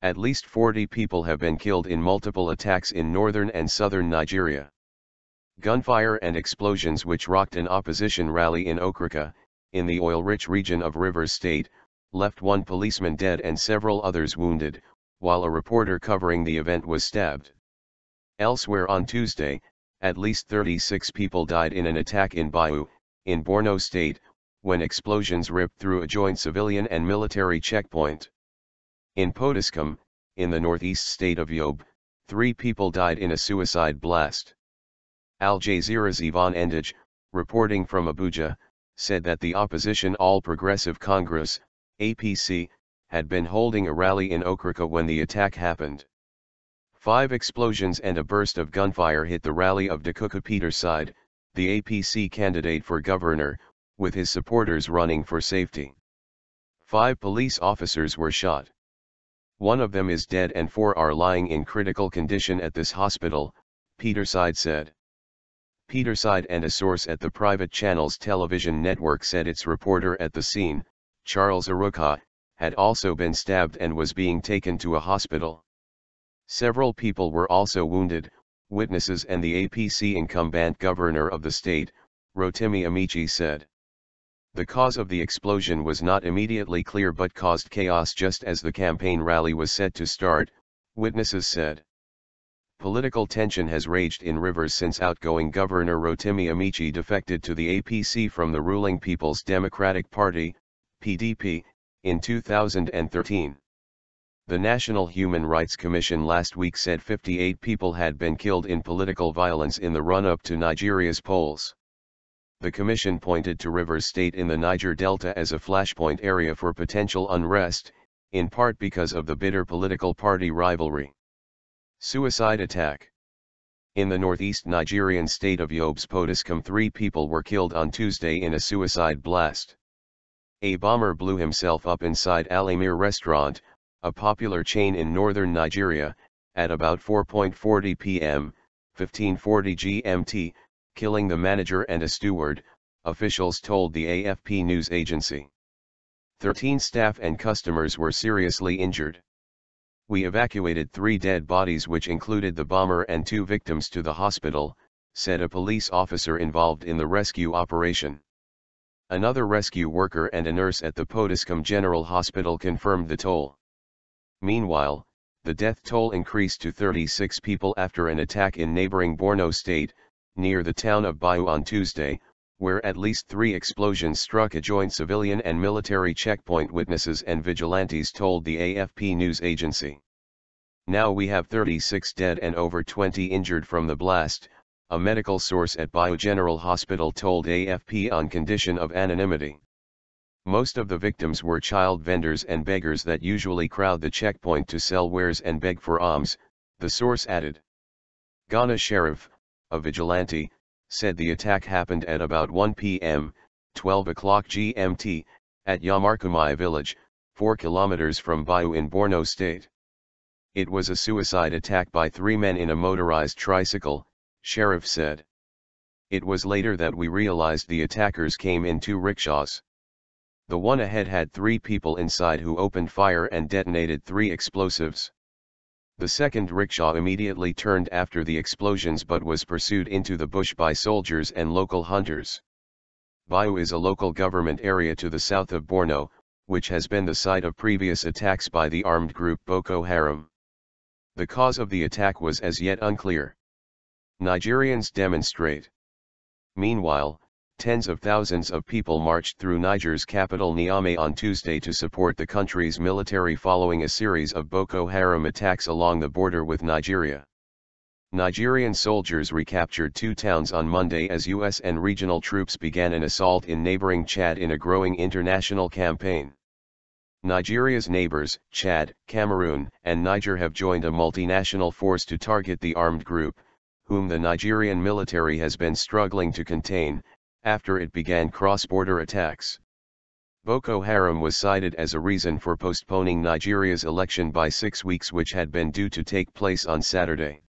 At least 40 people have been killed in multiple attacks in northern and southern Nigeria. Gunfire and explosions which rocked an opposition rally in Okrika, in the oil-rich region of Rivers State, left one policeman dead and several others wounded, while a reporter covering the event was stabbed. Elsewhere on Tuesday, at least 36 people died in an attack in Bayu, in Borno State, when explosions ripped through a joint civilian and military checkpoint. In Potiskum, in the northeast state of Yobe, 3 people died in a suicide blast. Al Jazeera's Yvonne Ndege, reporting from Abuja, said that the opposition All Progressive Congress, APC, had been holding a rally in Okrika when the attack happened. 5 explosions and a burst of gunfire hit the rally of Dakuku Peterside, the APC candidate for governor, with his supporters running for safety. 5 police officers were shot. One of them is dead and 4 are lying in critical condition at this hospital, Peterside said. Peterside and a source at the private channel's television network said its reporter at the scene, Charles Okrika, had also been stabbed and was being taken to a hospital. Several people were also wounded, witnesses and the APC incumbent governor of the state, Rotimi Amici said. The cause of the explosion was not immediately clear but caused chaos just as the campaign rally was set to start, witnesses said. Political tension has raged in Rivers since outgoing Governor Rotimi Amici defected to the APC from the ruling People's Democratic Party, PDP, in 2013. The National Human Rights Commission last week said 58 people had been killed in political violence in the run-up to Nigeria's polls. The commission pointed to Rivers State in the Niger Delta as a flashpoint area for potential unrest, in part because of the bitter political party rivalry. Suicide attack. In the northeast Nigerian state of Yobe's Potiskum, 3 people were killed on Tuesday in a suicide blast. A bomber blew himself up inside Al Amir restaurant, a popular chain in northern Nigeria, at about 4:40 p.m., 1540 GMT, killing the manager and a steward, officials told the AFP news agency. 13 staff and customers were seriously injured. We evacuated 3 dead bodies which included the bomber and 2 victims to the hospital, said a police officer involved in the rescue operation. Another rescue worker and a nurse at the Potiskum General Hospital confirmed the toll. Meanwhile, the death toll increased to 36 people after an attack in neighboring Borno State, near the town of Bayu on Tuesday, where at least 3 explosions struck a joint civilian and military checkpoint, witnesses and vigilantes told the AFP news agency. Now we have 36 dead and over 20 injured from the blast, a medical source at Bayu General Hospital told AFP on condition of anonymity. Most of the victims were child vendors and beggars that usually crowd the checkpoint to sell wares and beg for alms, the source added. Ghana Sheriff, a vigilante, said the attack happened at about 1 p.m., 12 o'clock GMT, at Yamarkumai village, 4 kilometers from Bayu in Borno State. It was a suicide attack by 3 men in a motorized tricycle, Sheriff said. It was later that we realized the attackers came in 2 rickshaws. The one ahead had 3 people inside who opened fire and detonated 3 explosives. The second rickshaw immediately turned after the explosions but was pursued into the bush by soldiers and local hunters. Bayu is a local government area to the south of Borno, which has been the site of previous attacks by the armed group Boko Haram. The cause of the attack was as yet unclear. Nigerians demonstrate. Meanwhile, tens of thousands of people marched through Niger's capital Niamey on Tuesday to support the country's military following a series of Boko Haram attacks along the border with Nigeria. Nigerian soldiers recaptured 2 towns on Monday as U.S. and regional troops began an assault in neighboring Chad in a growing international campaign. Nigeria's neighbors, Chad, Cameroon, and Niger have joined a multinational force to target the armed group, whom the Nigerian military has been struggling to contain, after it began cross-border attacks. Boko Haram was cited as a reason for postponing Nigeria's election by 6 weeks, which had been due to take place on Saturday.